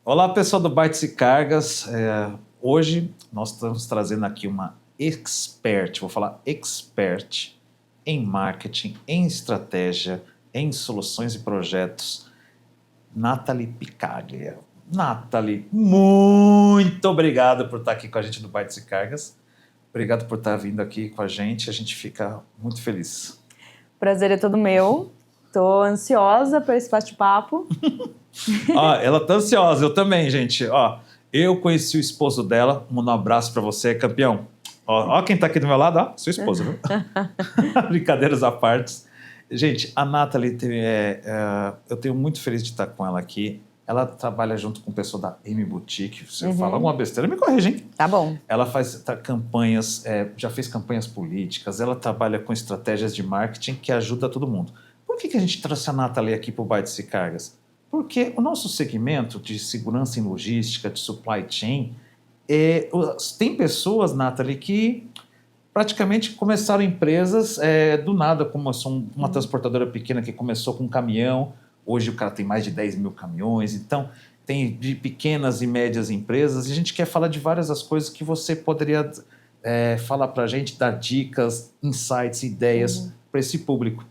Olá, pessoal do Bytes e Cargas. Hoje nós estamos trazendo aqui uma expert, vou falar expert em marketing, em estratégia, em soluções e projetos, Nathalie Picaglia. Nathalie, muito obrigado por estar aqui com a gente no Bytes e Cargas. Obrigado por estar vindo aqui com a gente fica muito feliz. Prazer é todo meu. Tô ansiosa por esse bate-papo. Ela tá ansiosa, eu também, gente. Eu conheci o esposo dela, um abraço para você, campeão. Ó, quem tá aqui do meu lado, sua esposa, viu? Brincadeiras à parte. Gente, a Nathalie, eu tenho muito feliz de estar com ela aqui. Ela trabalha junto com o pessoal da M Boutique. Você fala alguma besteira, me corrige, hein? Tá bom. Ela faz campanhas, já fez campanhas políticas, ela trabalha com estratégias de marketing que ajuda todo mundo. Por que a gente trouxe a Nathalie aqui para o Bytes e Cargas? Porque o nosso segmento de segurança em logística, de supply chain, tem pessoas, Nathalie, que praticamente começaram empresas do nada, como uma transportadora pequena que começou com um caminhão. Hoje o cara tem mais de 10 mil caminhões, então tem de pequenas e médias empresas, e a gente quer falar de várias das coisas que você poderia falar para a gente, dar dicas, insights, ideias para esse público,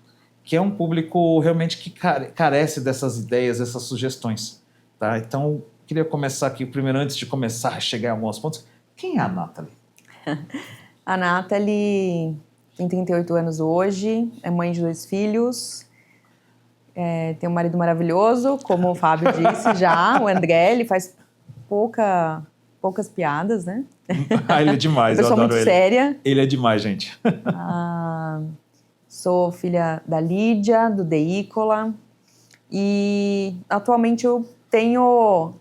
que é um público realmente que carece dessas ideias, dessas sugestões. Tá? Então, queria começar aqui, primeiro, antes de começar a chegar em alguns pontos, quem é a Nathalie? A Nathalie tem 38 anos hoje, é mãe de 2 filhos, tem um marido maravilhoso, como o Fábio disse já, o André, ele faz poucas piadas, né? Ele é demais, eu adoro muito ele. Séria. Ele é demais, gente. Sou filha da Lídia, do Deícola, e atualmente eu tenho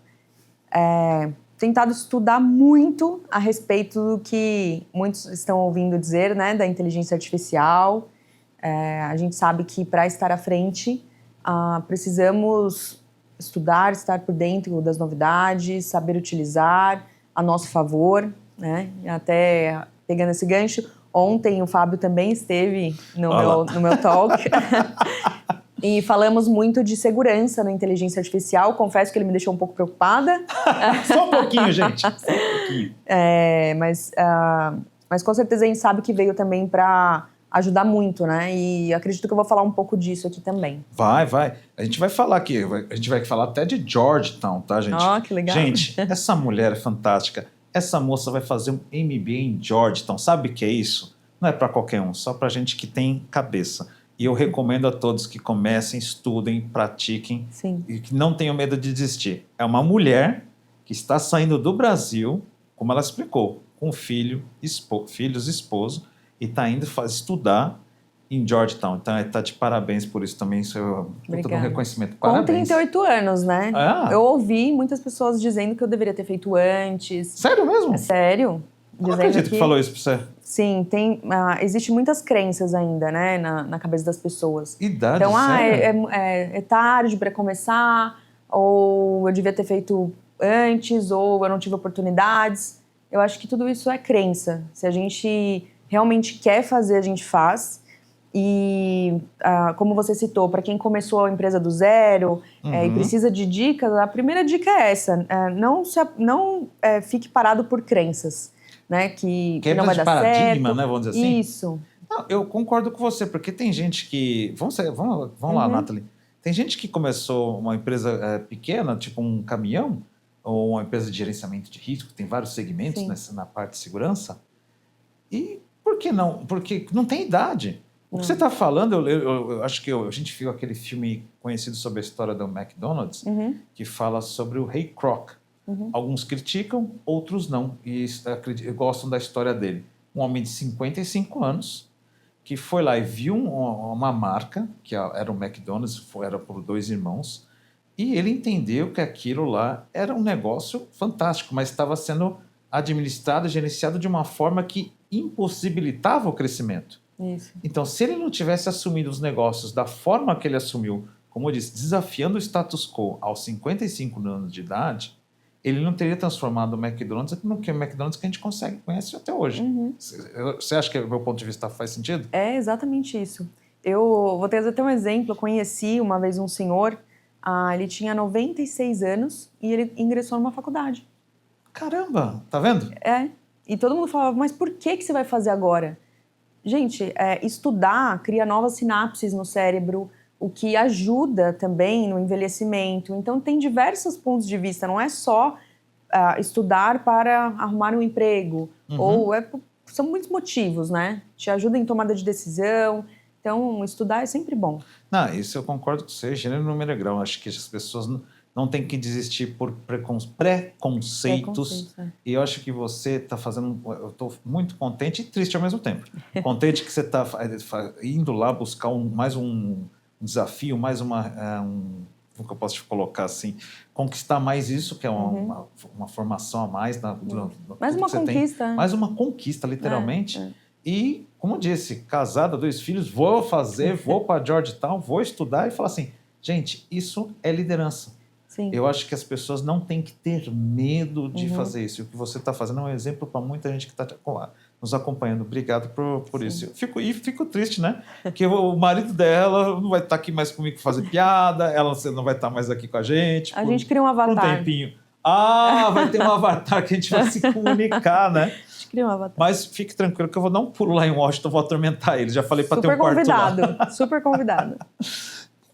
tentado estudar muito a respeito do que muitos estão ouvindo dizer, né, da inteligência artificial. A gente sabe que para estar à frente precisamos estudar, estar por dentro das novidades, saber utilizar a nosso favor, né? Até pegando esse gancho, ontem o Fábio também esteve no meu talk e falamos muito de segurança na inteligência artificial. Confesso que ele me deixou um pouco preocupada. Só um pouquinho, gente. Só um pouquinho. Mas com certeza a gente sabe que veio também para ajudar muito, né? E acredito que eu vou falar um pouco disso aqui também. Vai. A gente vai falar aqui, a gente vai falar até de Georgetown, tá, gente? Que legal. Gente, essa mulher é fantástica. Essa moça vai fazer um MBA em Georgetown. Sabe o que é isso? Não é para qualquer um, só para gente que tem cabeça. E eu recomendo a todos que comecem, estudem, pratiquem. Sim. E que não tenham medo de desistir. É uma mulher que está saindo do Brasil, como ela explicou, com filhos, esposo, e está indo estudar em Georgetown. Então, está de parabéns por isso também. Isso é um reconhecimento. Parabéns. Com 38 anos, né? Eu ouvi muitas pessoas dizendo que eu deveria ter feito antes. Sério mesmo? É sério. Eu não acredito que falou isso pra você. Sim, existe muitas crenças ainda, né, na cabeça das pessoas. Idade, então, sério? É tarde para começar, ou eu devia ter feito antes, ou eu não tive oportunidades. Eu acho que tudo isso é crença. Se a gente realmente quer fazer, a gente faz. E, como você citou, para quem começou a empresa do zero e precisa de dicas, a primeira dica é essa. Não fique parado por crenças, né? Que não vai dar paradigma, certo. Né? Vamos dizer assim? Isso. Não, eu concordo com você, porque tem gente que... Vamos lá, Nathalie. Tem gente que começou uma empresa pequena, tipo um caminhão, ou uma empresa de gerenciamento de risco, que tem vários segmentos na parte de segurança. E por que não? Porque não tem idade. O que você está falando, eu acho que a gente viu aquele filme conhecido sobre a história do McDonald's, que fala sobre o Ray Kroc. Alguns criticam, outros não. E gostam da história dele. Um homem de 55 anos que foi lá e viu uma marca, que era o McDonald's, era por 2 irmãos, e ele entendeu que aquilo lá era um negócio fantástico, mas estava sendo administrado, gerenciado de uma forma que impossibilitava o crescimento. Isso. Então, se ele não tivesse assumido os negócios da forma que ele assumiu, como eu disse, desafiando o status quo aos 55 anos de idade, ele não teria transformado o McDonald's no que o McDonald's que a gente conhece até hoje. Você acha que o meu ponto de vista faz sentido? É exatamente isso. Eu vou trazer até um exemplo. Eu conheci uma vez um senhor Ele tinha 96 anos e ele ingressou numa faculdade. Caramba, tá vendo? E todo mundo falava, mas por que você vai fazer agora? Gente, estudar cria novas sinapses no cérebro, o que ajuda também no envelhecimento. Então, tem diversos pontos de vista, não é só estudar para arrumar um emprego, ou são muitos motivos, né? Te ajuda em tomada de decisão, então estudar é sempre bom. Não, isso eu concordo com você, gênero, número e grau. Acho que as pessoas não têm que desistir por preconceitos. E eu acho que você está fazendo... Eu estou muito contente e triste ao mesmo tempo. Contente que você está indo lá buscar mais um desafio, mais como que eu posso te colocar assim? Conquistar mais isso, que é uma formação a mais. Mais uma conquista. Mais uma conquista, literalmente. E, como eu disse, casada, 2 filhos, vou para Georgetown, vou estudar e falar assim, gente, isso é liderança. Sim. Eu acho que as pessoas não têm que ter medo de fazer isso. E o que você está fazendo é um exemplo para muita gente que está nos acompanhando. Obrigado por isso. Fico triste, né? Porque o marido dela não vai estar aqui mais comigo fazer piada, ela não vai estar mais aqui com a gente. A gente cria um avatar. Por um tempinho. Vai ter um avatar que a gente vai se comunicar, né? Mas fique tranquilo que eu vou dar um pulo lá em Washington, vou atormentar eles. Já falei para ter um quarto lá. Super convidado.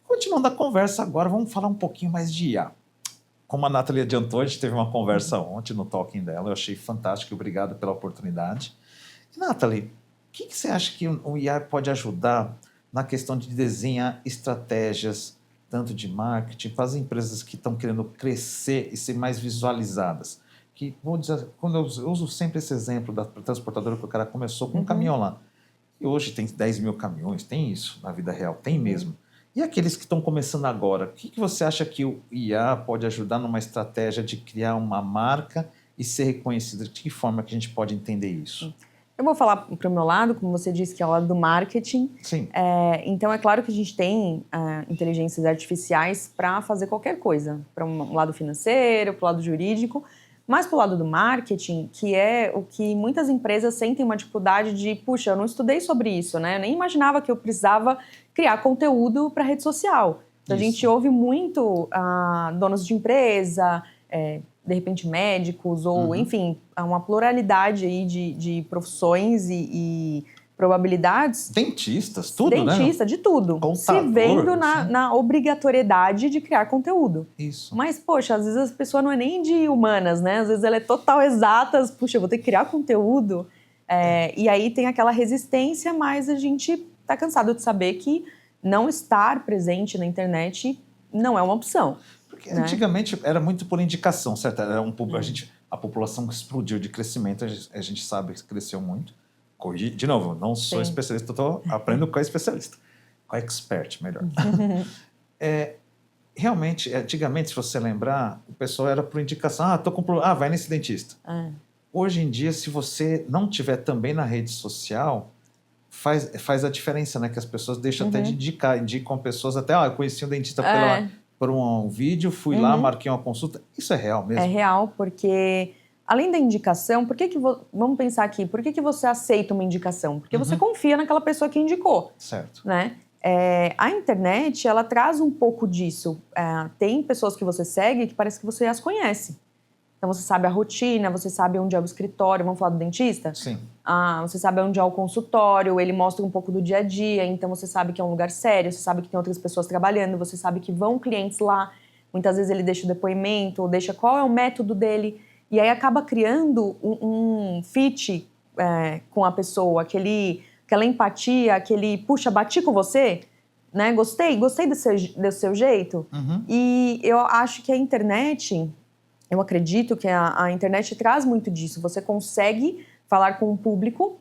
Continuando a conversa agora, vamos falar um pouquinho mais de IA. Como a Nathalie adiantou, a gente teve uma conversa ontem no Talking dela, eu achei fantástico, obrigado pela oportunidade. Nathalie, o que você acha que o IA pode ajudar na questão de desenhar estratégias, tanto de marketing, para as empresas que estão querendo crescer e ser mais visualizadas? Que, vou dizer, quando eu uso sempre esse exemplo da transportadora, que o cara começou com um caminhão lá. E hoje tem 10 mil caminhões, tem isso na vida real, tem mesmo. E aqueles que estão começando agora, o que você acha que o IA pode ajudar numa estratégia de criar uma marca e ser reconhecida? De que forma que a gente pode entender isso? Eu vou falar para o meu lado, como você disse, que é o lado do marketing. Sim. Então, é claro que a gente tem inteligências artificiais para fazer qualquer coisa. Para um lado financeiro, para o lado jurídico. Mas para o lado do marketing, que é o que muitas empresas sentem uma dificuldade de, puxa, eu não estudei sobre isso, né? Eu nem imaginava que eu precisava criar conteúdo para rede social. Então, a gente ouve muito donos de empresa, de repente médicos, ou enfim, uma pluralidade aí de profissões e probabilidades. Dentistas, tudo, né? Dentista, de tudo. Contador, se vendo na obrigatoriedade de criar conteúdo. Isso. Mas, poxa, às vezes a pessoa não é nem de humanas, né? Às vezes ela é total exatas. Puxa, eu vou ter que criar conteúdo. E aí tem aquela resistência, mas a gente tá cansado de saber que não estar presente na internet não é uma opção. Porque antigamente era muito por indicação, certo? Era a população explodiu de crescimento, a gente sabe que cresceu muito. De novo, não sou especialista, estou aprendendo com a especialista. Com a expert, melhor. Realmente, antigamente, se você lembrar, o pessoal era por indicação. Tô com problema. Vai nesse dentista. Hoje em dia, se você não tiver também na rede social, faz a diferença, né? Que as pessoas deixam até de indicam pessoas até, eu conheci um dentista por um vídeo, fui lá, marquei uma consulta. Isso é real mesmo? É real, porque além da indicação, vamos pensar aqui, por que você aceita uma indicação? Porque você confia naquela pessoa que indicou. Certo. Né? A internet, ela traz um pouco disso. Tem pessoas que você segue que parece que você as conhece. Então, você sabe a rotina, você sabe onde é o escritório, vamos falar do dentista? Sim. Você sabe onde é o consultório, ele mostra um pouco do dia a dia, então você sabe que é um lugar sério, você sabe que tem outras pessoas trabalhando, você sabe que vão clientes lá, muitas vezes ele deixa o depoimento, ou deixa qual é o método dele, e aí acaba criando um fit com a pessoa, aquela empatia, puxa, bati com você, né? Gostei do seu jeito. E eu acho que a internet, eu acredito que a internet traz muito disso. Você consegue falar com o público,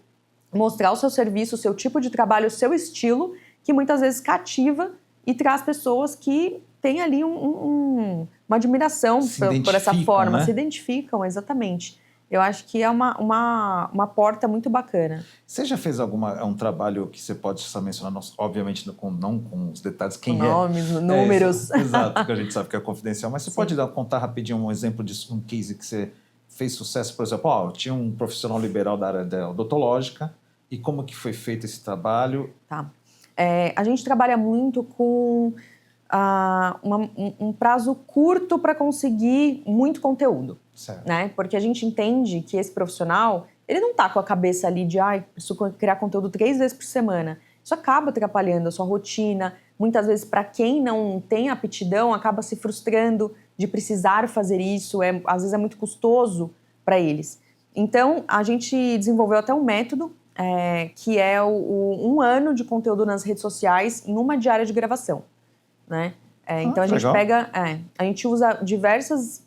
mostrar o seu serviço, o seu tipo de trabalho, o seu estilo, que muitas vezes cativa e traz pessoas que têm ali uma admiração por essa forma, né? Se identificam, exatamente. Eu acho que é uma porta muito bacana. Você já fez um trabalho que você pode só mencionar, obviamente não com os detalhes, quem nomes, números. Exato, porque a gente sabe que é confidencial, mas você pode contar rapidinho um exemplo de um case que você fez sucesso, por exemplo, eu tinha um profissional liberal da área da odontológica, e como que foi feito esse trabalho? Tá. A gente trabalha muito com um prazo curto para conseguir muito conteúdo. Certo. Né? Porque a gente entende que esse profissional, ele não está com a cabeça ali de preciso criar conteúdo 3 vezes por semana. Isso acaba atrapalhando a sua rotina. Muitas vezes, para quem não tem aptidão, acaba se frustrando de precisar fazer isso. Às vezes é muito custoso para eles. Então, a gente desenvolveu até um método que é 1 ano de conteúdo nas redes sociais em uma diária de gravação. Né? Então a gente legal. a gente usa diversos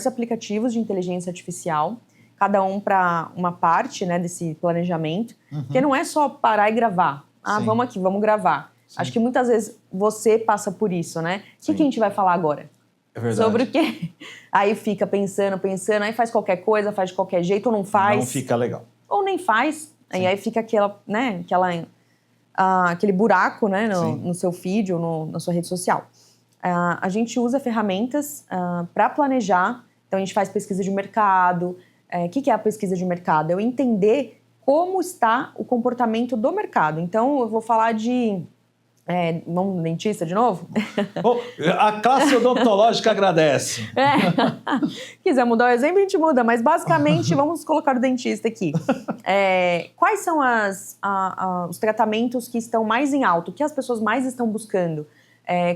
aplicativos de inteligência artificial, cada um para uma parte, né, desse planejamento, porque não é só parar e gravar. Sim. Vamos aqui, vamos gravar. Sim. Acho que muitas vezes você passa por isso, né? O que a gente vai falar agora? É verdade. Sobre o quê? Aí fica pensando, aí faz qualquer coisa, faz de qualquer jeito, ou não faz. Não fica legal. Ou nem faz, e aí fica aquele buraco, né, no seu feed ou na sua rede social. A gente usa ferramentas para planejar, então a gente faz pesquisa de mercado. O que é a pesquisa de mercado? É eu entender como está o comportamento do mercado. Então eu vou falar de... vamos no dentista de novo? A classe odontológica agradece. Quiser mudar o exemplo, a gente muda, mas basicamente vamos colocar o dentista aqui. Quais são os tratamentos que estão mais em alta? O que as pessoas mais estão buscando?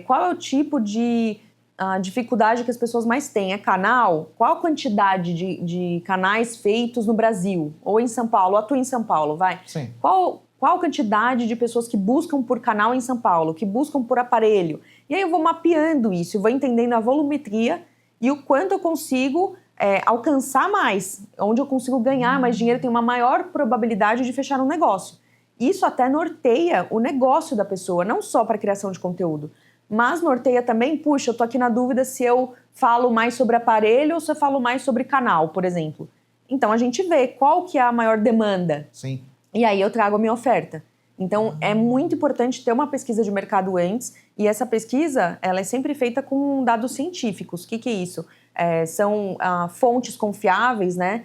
Qual é o tipo de dificuldade que as pessoas mais têm? É canal? Qual a quantidade de canais feitos no Brasil? Ou em São Paulo? Atua em São Paulo, vai. Sim. Qual a quantidade de pessoas que buscam por canal em São Paulo, que buscam por aparelho? E aí eu vou mapeando isso, vou entendendo a volumetria e o quanto eu consigo alcançar mais, onde eu consigo ganhar mais dinheiro, tem uma maior probabilidade de fechar um negócio. Isso até norteia o negócio da pessoa, não só para a criação de conteúdo, mas norteia também, puxa, eu tô aqui na dúvida se eu falo mais sobre aparelho ou se eu falo mais sobre canal, por exemplo. Então a gente vê qual que é a maior demanda. Sim. E aí eu trago a minha oferta. Então é muito importante ter uma pesquisa de mercado antes, e essa pesquisa ela é sempre feita com dados científicos. O que é isso? São fontes confiáveis, né?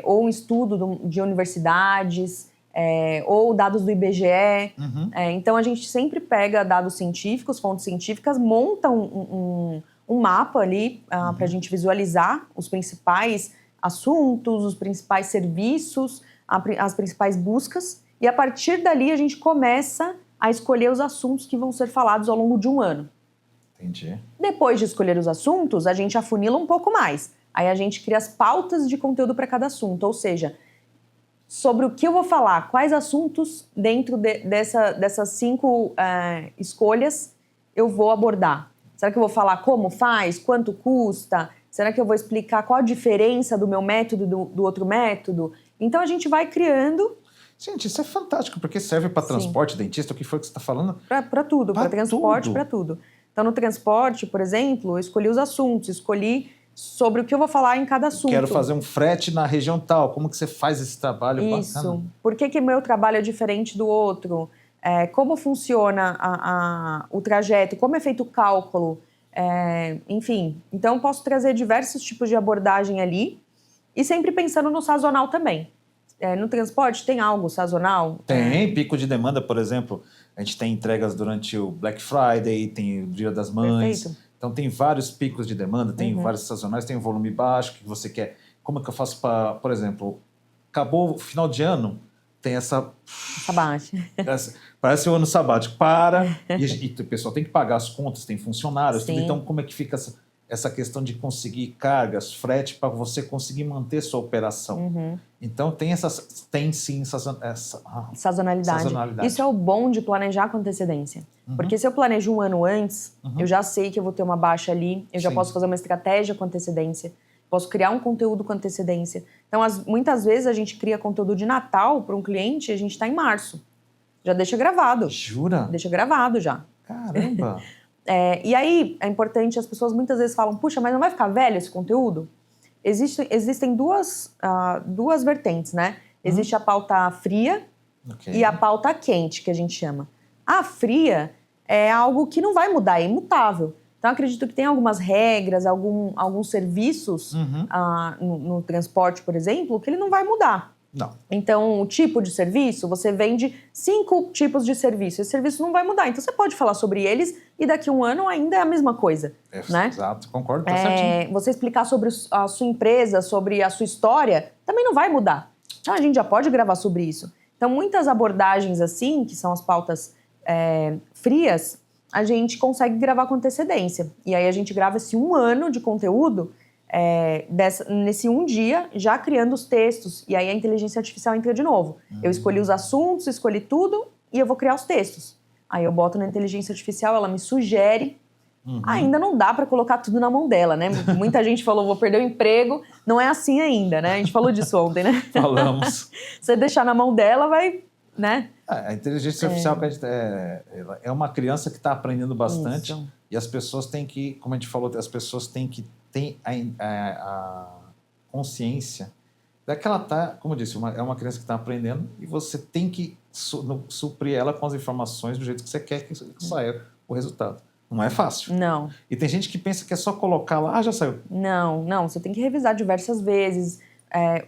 Ou um estudo de universidades, ou dados do IBGE. Então a gente sempre pega dados científicos, fontes científicas, monta um mapa ali para a gente visualizar os principais assuntos, os principais serviços, as principais buscas, e a partir dali a gente começa a escolher os assuntos que vão ser falados ao longo de 1 ano. Entendi. Depois de escolher os assuntos, a gente afunila um pouco mais. Aí a gente cria as pautas de conteúdo para cada assunto, ou seja, sobre o que eu vou falar, quais assuntos dentro dessas 5 escolhas eu vou abordar. Será que eu vou falar como faz, quanto custa? Será que eu vou explicar qual a diferença do meu método e do outro método? Então a gente vai criando... Gente, isso é fantástico, porque serve para transporte, dentista, o que foi que você está falando? Para tudo, para transporte, para tudo. Então no transporte, por exemplo, eu escolhi os assuntos, escolhi sobre o que eu vou falar em cada assunto. Quero fazer um frete na região tal, como que você faz esse trabalho? Isso, bacana? Por que meu trabalho é diferente do outro? Como funciona o trajeto, como é feito o cálculo, enfim. Então eu posso trazer diversos tipos de abordagem ali, e sempre pensando no sazonal também. No transporte tem algo sazonal? Tem, pico de demanda, por exemplo, a gente tem entregas durante o Black Friday, tem o Dia das Mães. Perfeito. Então tem vários picos de demanda, tem vários sazonais, tem um volume baixo que você quer. Como é que eu faço para, por exemplo, acabou o final de ano, tem essa baixa. Parece o ano sabático. E o pessoal tem que pagar as contas, tem funcionários, tudo. Então como é que fica essa questão de conseguir cargas, frete, para você conseguir manter sua operação? Então tem sim essa sazonalidade. Isso é o bom de planejar com antecedência. Porque se eu planejo 1 ano antes, eu já sei que eu vou ter uma baixa ali, eu já posso fazer uma estratégia com antecedência, posso criar um conteúdo com antecedência. Então, muitas vezes a gente cria conteúdo de Natal para um cliente e a gente está em março. Já deixa gravado. Jura? Deixa gravado já. Caramba! E aí, é importante, as pessoas muitas vezes falam, puxa, mas não vai ficar velho esse conteúdo? Existem duas vertentes, né? Existe a pauta fria e a pauta quente, que a gente chama. A fria é algo que não vai mudar, é imutável. Então, acredito que tem algumas regras, alguns serviços no transporte, por exemplo, que ele não vai mudar. Não. Então, o tipo de serviço, você vende 5 tipos de serviço. Esse serviço não vai mudar. Então, você pode falar sobre eles e daqui a um ano ainda é a mesma coisa, né? Exato, concordo, tá certinho. Você explicar sobre a sua empresa, sobre a sua história, também não vai mudar. A gente já pode gravar sobre isso. Então, muitas abordagens assim, que são as pautas frias, a gente consegue gravar com antecedência. E aí a gente grava esse 1 ano de conteúdo nesse 1 dia, já criando os textos. E aí a inteligência artificial entra de novo. Eu escolhi os assuntos, escolhi tudo e eu vou criar os textos. Aí eu boto na inteligência artificial, ela me sugere. Ainda não dá para colocar tudo na mão dela, né? Muita gente falou, vou perder o emprego. Não é assim ainda, né? A gente falou disso ontem, né? Falamos. Você deixar na mão dela, vai, né? A inteligência artificial é uma criança que está aprendendo bastante. Isso. E as pessoas têm que, como a gente falou, as pessoas têm que ter a consciência daquela como eu disse, é uma criança que está aprendendo e você tem que suprir ela com as informações do jeito que você quer que saia o resultado. Não é fácil. Não. E tem gente que pensa que é só colocar lá, já saiu. Não. Você tem que revisar diversas vezes.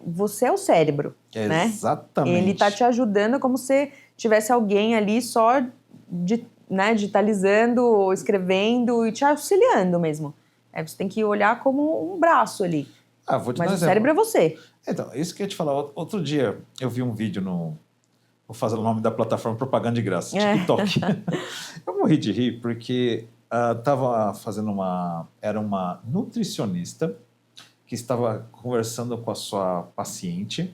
Você é o cérebro, né? Exatamente. Ele está te ajudando como se tivesse alguém ali só digitalizando, ou escrevendo e te auxiliando mesmo. Você tem que olhar como um braço ali. Vou te dar Mas um o exemplo. cérebro é você. Então, isso que eu ia te falar. Outro dia eu vi um vídeo vou fazer o nome da plataforma propaganda de graça, TikTok. Eu morri de rir porque estava fazendo era uma nutricionista que estava conversando com a sua paciente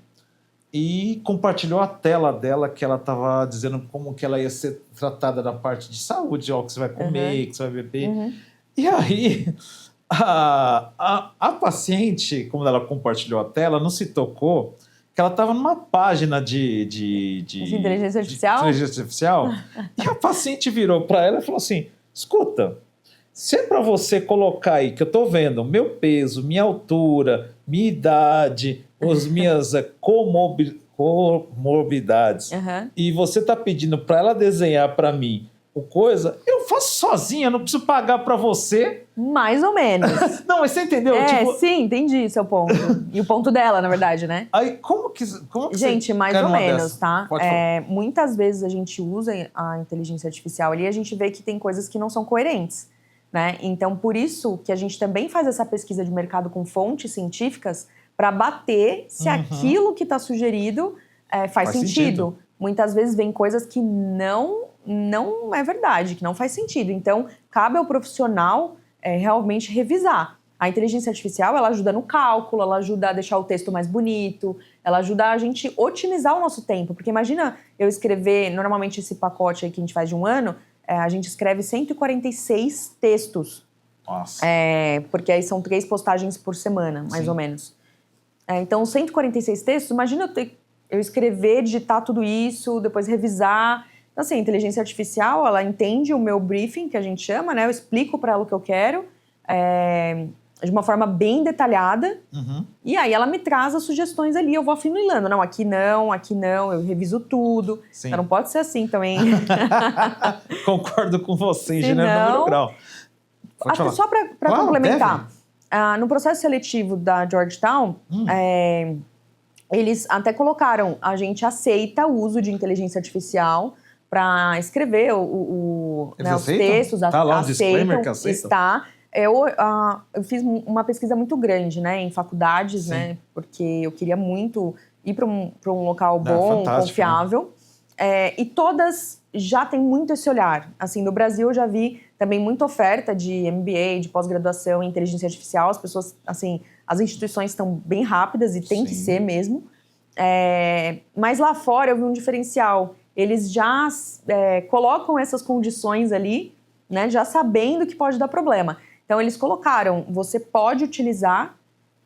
e compartilhou a tela dela que ela estava dizendo como que ela ia ser tratada da parte de saúde, o que você vai comer, que você vai beber. E aí, a paciente, como ela compartilhou a tela, não se tocou que ela estava numa página de inteligência artificial? Inteligência artificial. E a paciente virou para ela e falou assim, escuta, se é para você colocar aí, que eu estou vendo meu peso, minha altura, minha idade, as minhas comorbidades, e você está pedindo para ela desenhar para mim eu faço sozinha, não preciso pagar para você. Mais ou menos. Não, mas você entendeu? Sim, entendi seu ponto. E o ponto dela, na verdade, né? Aí, como que gente, mais ou menos, tá? Pode falar. Muitas vezes a gente usa a inteligência artificial ali e a gente vê que tem coisas que não são coerentes, né? Então, por isso que a gente também faz essa pesquisa de mercado com fontes científicas para bater se aquilo que está sugerido faz sentido. Muitas vezes vem coisas que não é verdade, que não faz sentido. Então, cabe ao profissional realmente revisar. A inteligência artificial, ela ajuda no cálculo, ela ajuda a deixar o texto mais bonito, ela ajuda a gente otimizar o nosso tempo. Porque imagina eu escrever, normalmente esse pacote aí que a gente faz de 1 ano, a gente escreve 146 textos. Nossa. Porque aí são 3 postagens por semana, mais ou menos. Então, 146 textos, imagina eu escrever, digitar tudo isso, depois revisar. Então, assim, a inteligência artificial, ela entende o meu briefing, que a gente chama, né? Eu explico para ela o que eu quero, de uma forma bem detalhada. E aí ela me traz as sugestões ali, eu vou afunilando. Não, aqui não, eu reviso tudo. Sim. Então, não pode ser assim também. Concordo com você, engenheiro do número grau. Só para complementar. No processo seletivo da Georgetown, eles até colocaram, a gente aceita o uso de inteligência artificial para escrever os textos. Tá lá um disclaimer que aceita? Está. Eu fiz uma pesquisa muito grande, né, em faculdades, né, porque eu queria muito ir para um local bom, confiável. Né? E todas já têm muito esse olhar. Assim, no Brasil eu já vi também muita oferta de MBA, de pós-graduação em inteligência artificial. As pessoas, assim, as instituições estão bem rápidas e tem que ser mesmo. Mas lá fora eu vi um diferencial. Eles já colocam essas condições ali, né, já sabendo que pode dar problema. Então, eles colocaram, você pode utilizar,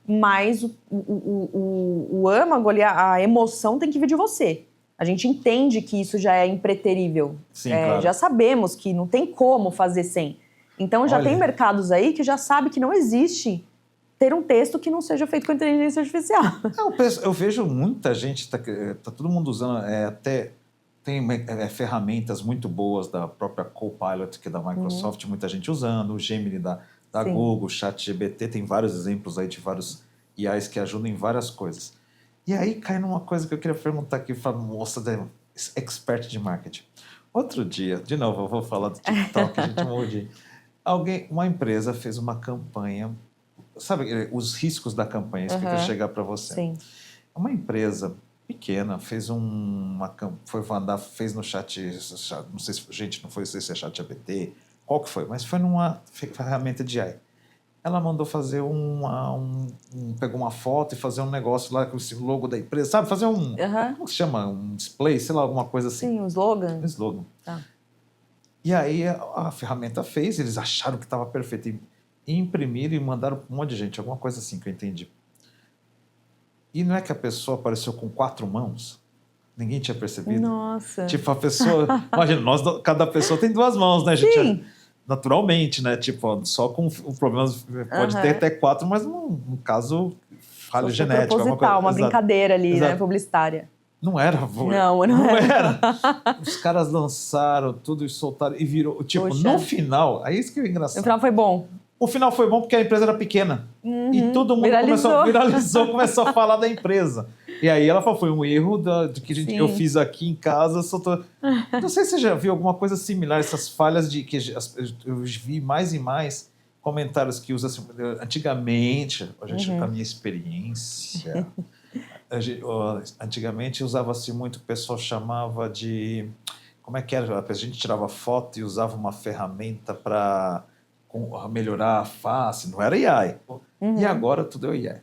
mas o âmago ali, a emoção tem que vir de você. A gente entende que isso já é impreterível. Sim, claro. Já sabemos que não tem como fazer sem. Então, já tem mercados aí que já sabe que não existe ter um texto que não seja feito com inteligência artificial. Eu vejo muita gente, tá todo mundo usando, tem ferramentas muito boas da própria Copilot, que é da Microsoft, muita gente usando, o Gemini da Google, o ChatGPT, tem vários exemplos aí de vários IAs que ajudam em várias coisas. E aí cai numa coisa que eu queria perguntar aqui para a moça da expert de marketing. Outro dia, de novo, eu vou falar do TikTok, a gente morre. Uma empresa fez uma campanha, sabe os riscos da campanha, isso que eu quero chegar para você. Sim. Uma empresa pequena fez fez no chat, não sei se, gente, não sei se é chat GPT, qual que foi, mas foi numa ferramenta de AI. Ela mandou fazer pegou uma foto e fazer um negócio lá com o logo da empresa, sabe? Fazer como se chama? Um display, sei lá, alguma coisa assim. Sim, um slogan. Um slogan. Tá. E aí a ferramenta fez, eles acharam que estava perfeito. E imprimiram e mandaram para um monte de gente, alguma coisa assim que eu entendi. E não é que a pessoa apareceu com 4 mãos? Ninguém tinha percebido. Nossa. Tipo, a pessoa... Imagina, cada pessoa tem 2 mãos, né, gente? Sim. Naturalmente, né? Tipo, só com o problema pode ter até 4, mas num caso, falha genética. Proposital, uma brincadeira ali, né? Publicitária. Não era. Não era. Os caras lançaram tudo e soltaram e virou... Tipo, Poxa. no final... Aí isso que é engraçado. No final foi bom. O final foi bom porque a empresa era pequena. E todo mundo começou a falar da empresa. E aí ela falou, foi um erro do que eu fiz aqui em casa. Não sei se você já viu alguma coisa similar, essas falhas de que eu vi mais e mais comentários que usam assim, antigamente, a gente com a minha experiência, antigamente usava-se muito, o pessoal chamava de... Como é que era? A gente tirava foto e usava uma ferramenta para... melhorar a face, não era AI. E agora tudo é AI.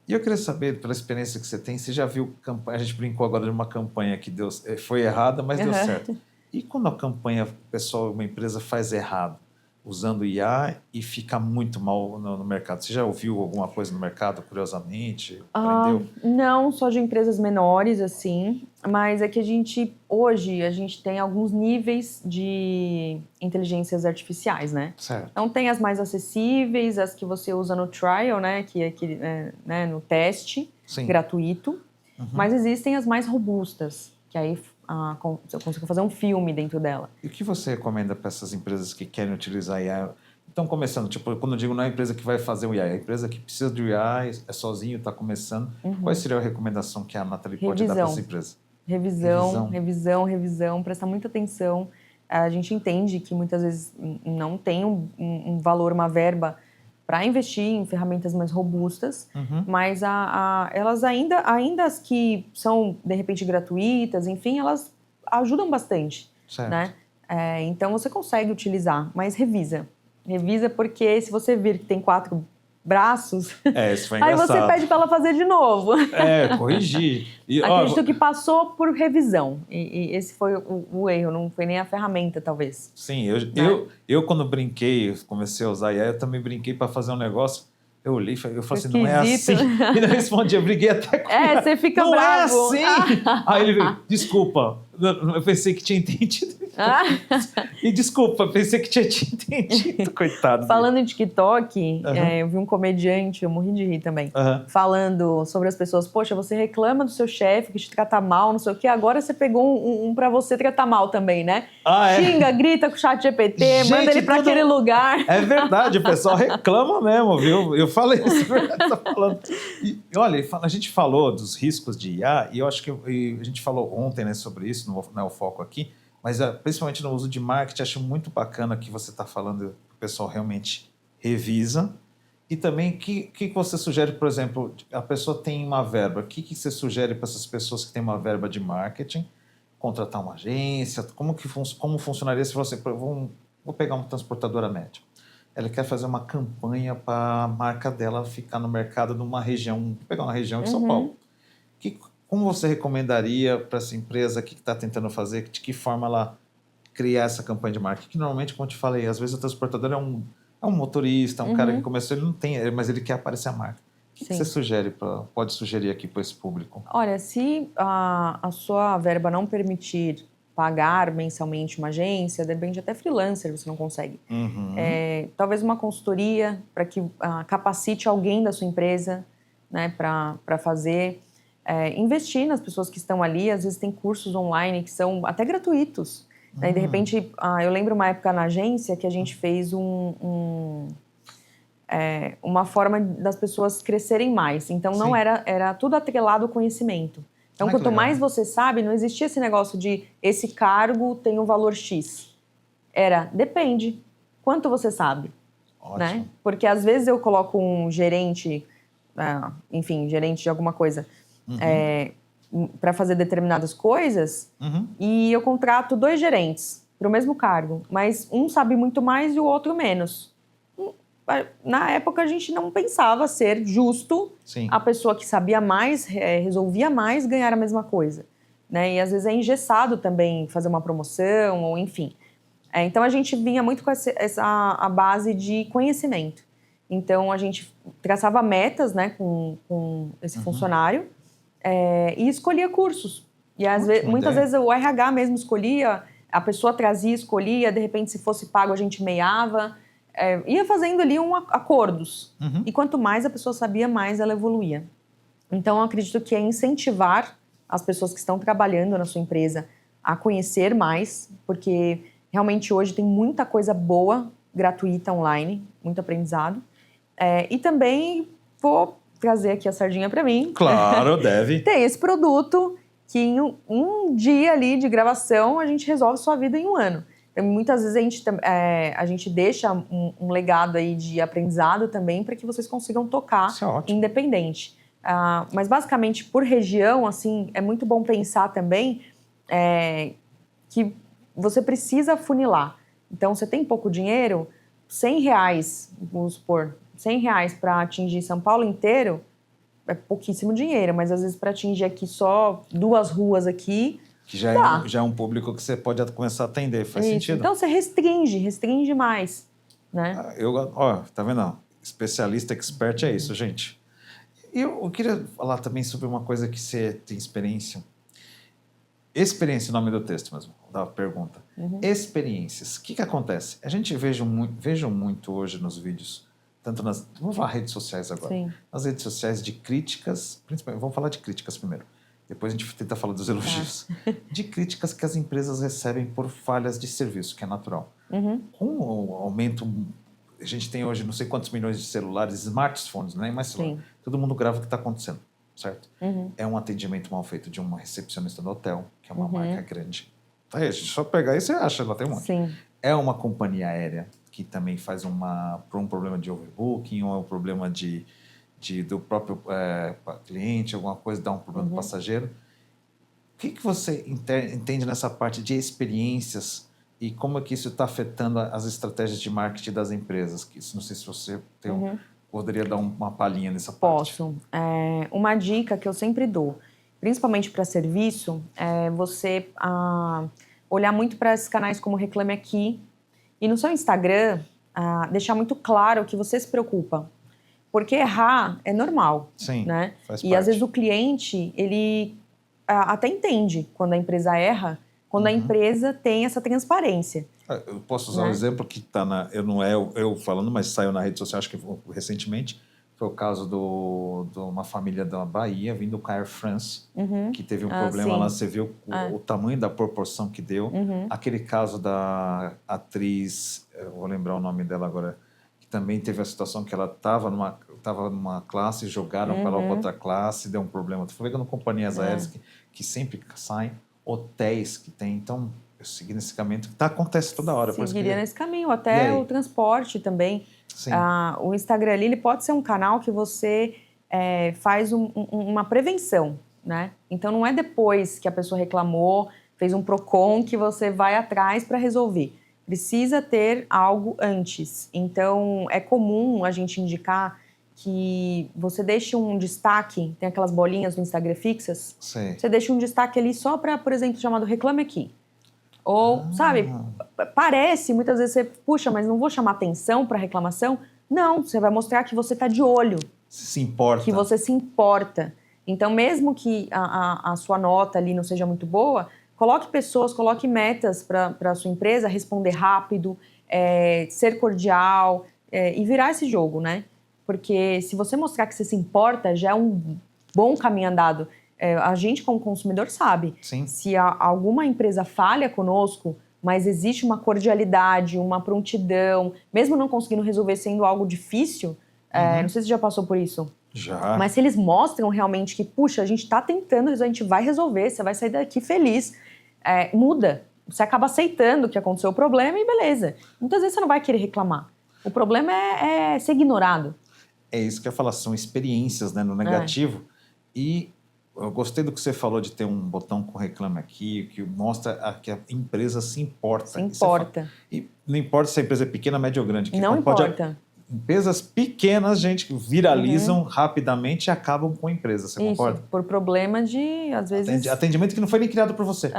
E eu queria saber, pela experiência que você tem, você já viu campanha, a gente brincou agora de uma campanha que foi errada, mas deu certo. E quando a campanha, uma empresa faz errado, usando IA e fica muito mal no mercado? Você já ouviu alguma coisa no mercado, curiosamente? Aprendeu? Não, só de empresas menores, assim, mas é que hoje a gente tem alguns níveis de inteligências artificiais, né? Certo. Então tem as mais acessíveis, as que você usa no trial, né? Que é no teste gratuito, mas existem as mais robustas, que aí eu consigo fazer um filme dentro dela. E o que você recomenda para essas empresas que querem utilizar IA? Estão começando, tipo, quando eu digo não é a empresa que vai fazer o IA, é a empresa que precisa de IA, é sozinho, está começando. Qual seria a recomendação que a Nathalie pode dar para essa empresa? Revisão, prestar muita atenção. A gente entende que muitas vezes não tem um valor, uma verba para investir em ferramentas mais robustas, mas elas ainda as que são, de repente, gratuitas, enfim, elas ajudam bastante, né? Então, você consegue utilizar, mas revisa. Revisa porque se você vir que tem 4 braços, isso foi engraçado. Aí você pede para ela fazer de novo. Corrigir. Acredito que passou por revisão. E esse foi o erro, não foi nem a ferramenta, talvez. Sim, eu quando brinquei, comecei a usar IA, eu também brinquei para fazer um negócio. Eu olhei e falei assim, não é assim. E não respondi, eu briguei até com ele. Você fica não bravo. Não é assim. Aí ele veio, desculpa, eu pensei que tinha entendido. E desculpa, pensei que tinha entendido, coitado. Falando em TikTok, eu vi um comediante, eu morri de rir também, falando sobre as pessoas, poxa, você reclama do seu chefe que te trata mal, não sei o quê, agora você pegou um pra você tratar mal também, né? Xinga, grita com o chat GPT, manda ele pra aquele lugar. É verdade, o pessoal reclama mesmo, viu? Eu falei isso, tá falando. E, olha, a gente falou dos riscos de IA, e eu acho que a gente falou ontem, né, sobre isso, não é o foco aqui, mas principalmente no uso de marketing, acho muito bacana que você está falando que o pessoal realmente revisa. E também, o que você sugere, por exemplo, a pessoa tem uma verba, o que você sugere para essas pessoas que têm uma verba de marketing, contratar uma agência, como funcionaria se você... Vou pegar uma transportadora média. Ela quer fazer uma campanha para a marca dela ficar no mercado numa região, vou pegar uma região de São Paulo. Como você recomendaria para essa empresa que está tentando fazer, de que forma ela criar essa campanha de marketing? Que normalmente, como eu te falei, às vezes o transportador é um motorista, um cara que começou, ele não tem, mas ele quer aparecer a marca. O que você pode sugerir aqui para esse público? Olha, se a sua verba não permitir pagar mensalmente uma agência, depende até freelancer, você não consegue. Talvez uma consultoria para que capacite alguém da sua empresa, né, para fazer... investir nas pessoas que estão ali, às vezes tem cursos online que são até gratuitos. Né? E de repente, eu lembro uma época na agência que a gente fez uma forma das pessoas crescerem mais. Então, não Sim. era tudo atrelado ao conhecimento. Então, Que quanto legal. mais você sabe, não existia esse negócio de esse cargo tem um valor X. Depende. Quanto você sabe? Ótimo. Né? Porque às vezes eu coloco um gerente, gerente de alguma coisa, para fazer determinadas coisas, e eu contrato 2 gerentes para o mesmo cargo, mas um sabe muito mais e o outro menos. Na época a gente não pensava ser justo Sim. a pessoa que sabia mais, resolvia mais, ganhar a mesma coisa. Né? E às vezes é engessado também fazer uma promoção, ou enfim. Então a gente vinha muito com a base de conhecimento. Então a gente traçava metas, né, com esse funcionário e escolhia cursos. E muitas vezes o RH mesmo escolhia, a pessoa trazia, escolhia, de repente se fosse pago a gente meiava, ia fazendo ali acordos. E quanto mais a pessoa sabia, mais ela evoluía. Então eu acredito que é incentivar as pessoas que estão trabalhando na sua empresa a conhecer mais, porque realmente hoje tem muita coisa boa, gratuita, online, muito aprendizado. E também vou trazer aqui a sardinha para mim. Claro, deve. Tem esse produto que em um dia ali de gravação a gente resolve sua vida em um ano. Então, muitas vezes a gente deixa um legado aí de aprendizado também para que vocês consigam tocar independente. Mas basicamente por região, assim, é muito bom pensar também que você precisa funilar. Então, você tem pouco dinheiro, R$100, vamos supor, R$100 para atingir São Paulo inteiro, é pouquíssimo dinheiro, mas às vezes para atingir aqui só 2 ruas aqui, que já é um público que você pode começar a atender, faz sentido. Então, você restringe mais, né? Tá vendo? Especialista, expert é isso, gente. E eu queria falar também sobre uma coisa que você tem experiência. Experiência, o nome do texto mesmo, da pergunta. Experiências. O que acontece? A gente vejo muito hoje nos vídeos, tanto vamos falar redes sociais agora. Sim. Nas redes sociais de críticas, principalmente, vamos falar de críticas primeiro. Depois a gente tenta falar dos elogios. De críticas que as empresas recebem por falhas de serviço, que é natural. Com o aumento, a gente tem hoje não sei quantos milhões de celulares, smartphones, nem mais celular. Todo mundo grava o que está acontecendo. Certo? É um atendimento mal feito de uma recepcionista do hotel, que é uma marca grande. Tá aí, a gente só pegar e você acha, ela tem um monte. Sim. É uma companhia aérea que também faz por um problema de overbooking ou é um problema do próprio cliente, alguma coisa, dá um problema do passageiro. O que você entende nessa parte de experiências e como é que isso está afetando as estratégias de marketing das empresas? Não sei se você tem poderia dar uma palhinha nessa parte. Posso. Uma dica que eu sempre dou, principalmente para serviço, é você olhar muito para esses canais como Reclame Aqui e no seu Instagram deixar muito claro que você se preocupa. Porque errar é normal. Sim, né? Faz e parte. Às vezes o cliente, ele até entende quando a empresa erra, quando a empresa tem essa transparência. Eu posso usar um exemplo que está não é eu falando, mas saiu na rede social, acho que recentemente, foi o caso de uma família da Bahia vindo com a Air France, que teve um problema lá, você viu o tamanho da proporção que deu. Aquele caso da atriz, eu vou lembrar o nome dela agora, que também teve a situação que ela estava numa classe, jogaram para outra classe, deu um problema. Estou falando companhias aéreas que sempre saem, hotéis que tem, então eu segui nesse caminho que acontece toda hora. Seguiria nesse caminho, até o transporte também. O Instagram ali, ele pode ser um canal que você faz uma prevenção, né? Então não é depois que a pessoa reclamou, fez um PROCON que você vai atrás para resolver. Precisa ter algo antes. Então é comum a gente indicar que você deixe um destaque, tem aquelas bolinhas no Instagram fixas, você deixa um destaque ali só para, por exemplo, chamado Reclame Aqui. Ou, sabe, parece, muitas vezes você, puxa, mas não vou chamar atenção para reclamação. Não, você vai mostrar que você está de olho. Se importa. Que você se importa. Então, mesmo que a sua nota ali não seja muito boa, coloque pessoas, coloque metas para a sua empresa, responder rápido, ser cordial e virar esse jogo, né? Porque se você mostrar que você se importa, já é um bom caminho andado. A gente, como consumidor, sabe. Sim. Se alguma empresa falha conosco, mas existe uma cordialidade, uma prontidão, mesmo não conseguindo resolver sendo algo difícil, Não sei se já passou por isso. Já. Mas se eles mostram realmente que, puxa, a gente tá tentando, a gente vai resolver, você vai sair daqui feliz, muda. Você acaba aceitando que aconteceu o problema e beleza. Muitas vezes você não vai querer reclamar. O problema é ser ignorado. É isso que eu ia falar, são experiências, né, no negativo. E eu gostei do que você falou de ter um botão com reclame aqui, que mostra que a empresa se importa. Se importa. E não importa se a empresa é pequena, média ou grande. Não importa. Empresas pequenas, gente, que viralizam rapidamente e acabam com a empresa, você concorda? Por problema de, às vezes... Atendimento que não foi nem criado por você.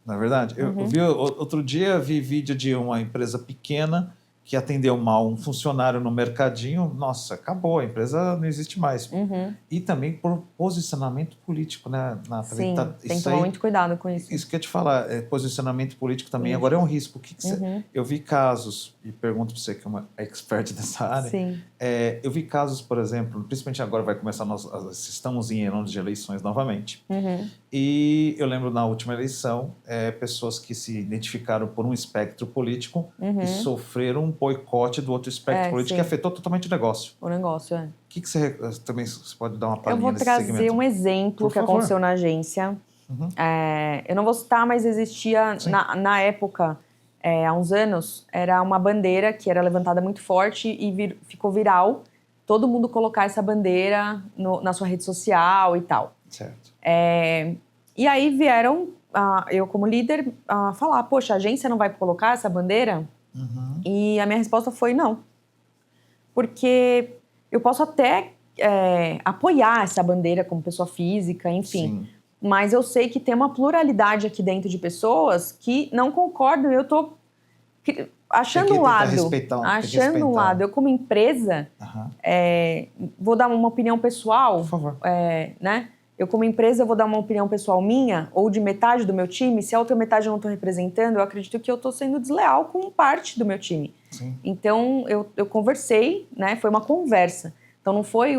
Não é verdade? Eu vi, outro dia, vi vídeo de uma empresa pequena que atendeu mal um funcionário no mercadinho. Nossa, acabou, a empresa não existe mais. E também por posicionamento político, né, Nathalie? Sim, tem que tomar muito cuidado com isso. Isso que eu ia te falar, posicionamento político também agora é um risco. Eu vi casos, e pergunto para você que é uma expert nessa área, Sim. Eu vi casos, por exemplo, principalmente agora vai começar, estamos em ano de eleições novamente, e eu lembro na última eleição, pessoas que se identificaram por um espectro político e sofreram um boicote do outro espectro político que afetou totalmente o negócio. O negócio, O que você também pode dar uma palhinha nesse segmento? Eu vou trazer um exemplo que aconteceu na agência. Eu não vou citar, mas existia, na época, há uns anos, era uma bandeira que era levantada muito forte e ficou viral. Todo mundo colocar essa bandeira na sua rede social e tal. Certo. E aí vieram, eu como líder, falar, poxa, a agência não vai colocar essa bandeira? E a minha resposta foi não. Porque eu posso até apoiar essa bandeira como pessoa física, enfim. Sim. Mas eu sei que tem uma pluralidade aqui dentro de pessoas que não concordam. Eu tô achando um lado. Achando um lado. Eu, como empresa, vou dar uma opinião pessoal. Por favor. Né? Eu, como empresa, vou dar uma opinião pessoal minha ou de metade do meu time. Se a outra metade eu não estou representando, eu acredito que eu estou sendo desleal com parte do meu time. Sim. Então, eu conversei, né? Foi uma conversa. Então, não foi